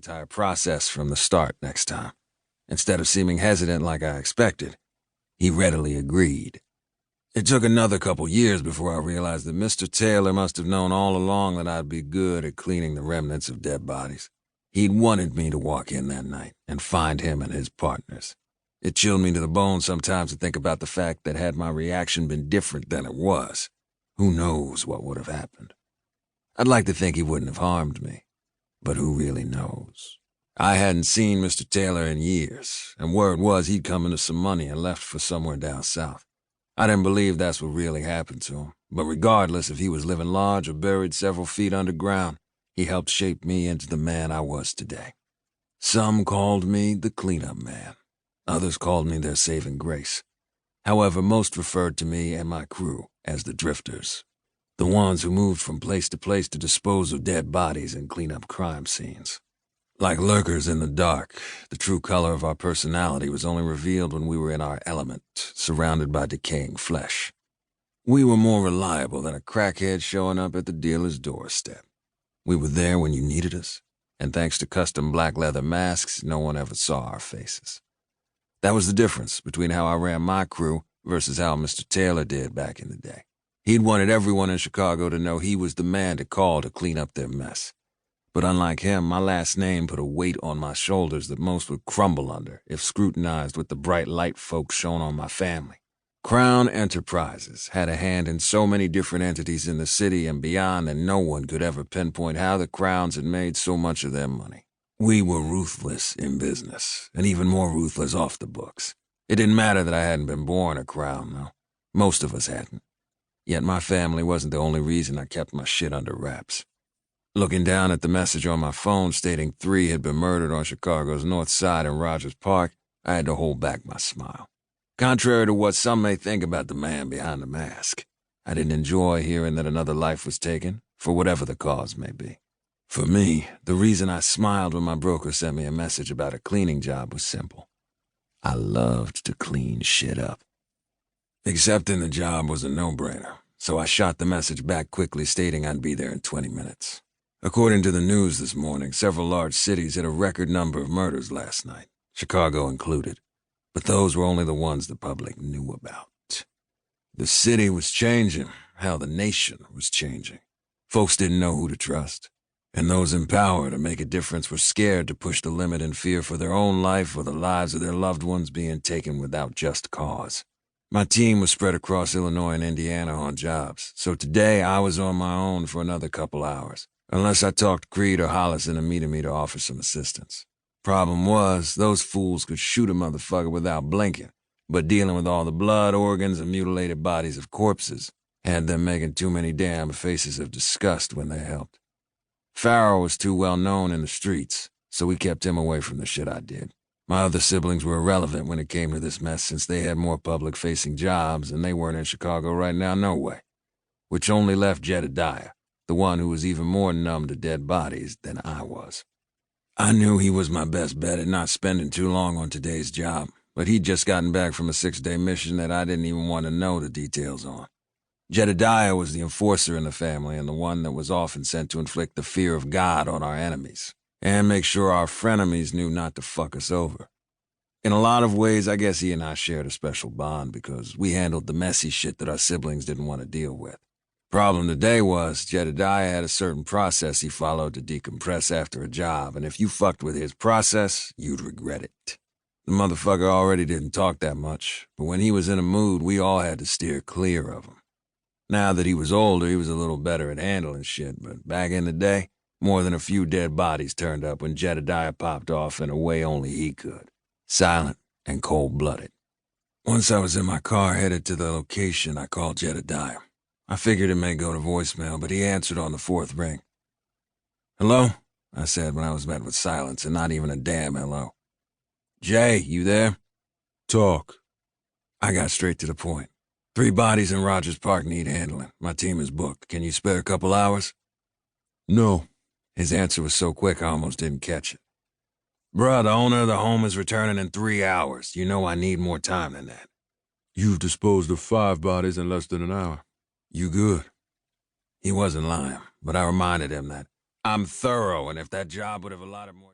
entire process from the start next time. Instead of seeming hesitant like I expected, he readily agreed. It took another couple years before I realized that Mr. Taylor must have known all along that I'd be good at cleaning the remnants of dead bodies. He'd wanted me to walk in that night and find him and his partners. It chilled me to the bone sometimes to think about the fact that had my reaction been different than it was, who knows what would have happened. I'd like to think he wouldn't have harmed me, but who really knows? I hadn't seen Mr. Taylor in years, and word was he'd come into some money and left for somewhere down south. I didn't believe that's what really happened to him, but regardless if he was living large or buried several feet underground, he helped shape me into the man I was today. Some called me the cleanup man. Others called me their saving grace. However, most referred to me and my crew as the drifters, the ones who moved from place to place to dispose of dead bodies and clean up crime scenes. Like lurkers in the dark, the true color of our personality was only revealed when we were in our element, surrounded by decaying flesh. We were more reliable than a crackhead showing up at the dealer's doorstep. We were there when you needed us, and thanks to custom black leather masks, no one ever saw our faces. That was the difference between how I ran my crew versus how Mr. Taylor did back in the day. He'd wanted everyone in Chicago to know he was the man to call to clean up their mess. But unlike him, my last name put a weight on my shoulders that most would crumble under if scrutinized with the bright light folks shone on my family. Crowne Enterprises had a hand in so many different entities in the city and beyond that no one could ever pinpoint how the Crownes had made so much of their money. We were ruthless in business, and even more ruthless off the books. It didn't matter that I hadn't been born a Crowne, though. Most of us hadn't. Yet my family wasn't the only reason I kept my shit under wraps. Looking down at the message on my phone stating 3 had been murdered on Chicago's North Side in Rogers Park, I had to hold back my smile. Contrary to what some may think about the man behind the mask, I didn't enjoy hearing that another life was taken, for whatever the cause may be. For me, the reason I smiled when my broker sent me a message about a cleaning job was simple. I loved to clean shit up. Accepting the job was a no-brainer, so I shot the message back quickly stating I'd be there in 20 minutes. According to the news this morning, several large cities hit a record number of murders last night, Chicago included. But those were only the ones the public knew about. The city was changing, hell, the nation was changing. Folks didn't know who to trust, and those in power to make a difference were scared to push the limit in fear for their own life or the lives of their loved ones being taken without just cause. My team was spread across Illinois and Indiana on jobs, so today I was on my own for another couple hours, unless I talked Creed or Hollis into meeting me to offer some assistance. Problem was, those fools could shoot a motherfucker without blinking, but dealing with all the blood, organs, and mutilated bodies of corpses had them making too many damn faces of disgust when they helped. Farrell was too well known in the streets, so we kept him away from the shit I did. My other siblings were irrelevant when it came to this mess since they had more public-facing jobs and they weren't in Chicago right now no way, which only left Jedediah, the one who was even more numb to dead bodies than I was. I knew he was my best bet at not spending too long on today's job, but he'd just gotten back from a 6-day mission that I didn't even want to know the details on. Jedediah was the enforcer in the family and the one that was often sent to inflict the fear of God on our enemies, and make sure our frenemies knew not to fuck us over. In a lot of ways, I guess he and I shared a special bond because we handled the messy shit that our siblings didn't want to deal with. Problem today was, Jedediah had a certain process he followed to decompress after a job, and if you fucked with his process, you'd regret it. The motherfucker already didn't talk that much, but when he was in a mood, we all had to steer clear of him. Now that he was older, he was a little better at handling shit, but back in the day, more than a few dead bodies turned up when Jedediah popped off in a way only he could. Silent and cold-blooded. Once I was in my car headed to the location, I called Jedediah. I figured it may go to voicemail, but he answered on the 4th ring. "Hello?" I said when I was met with silence and not even a damn hello. "Jay, you there?" "Talk." I got straight to the point. 3 bodies in Rogers Park need handling. My team is booked. Can you spare a couple hours? "No." His answer was so quick I almost didn't catch it. "Bruh, the owner of the home is returning in 3 hours. You know I need more time than that." "You've disposed of 5 bodies in less than an hour." "You good?" He wasn't lying, but I reminded him that I'm thorough, and if that job would have allotted more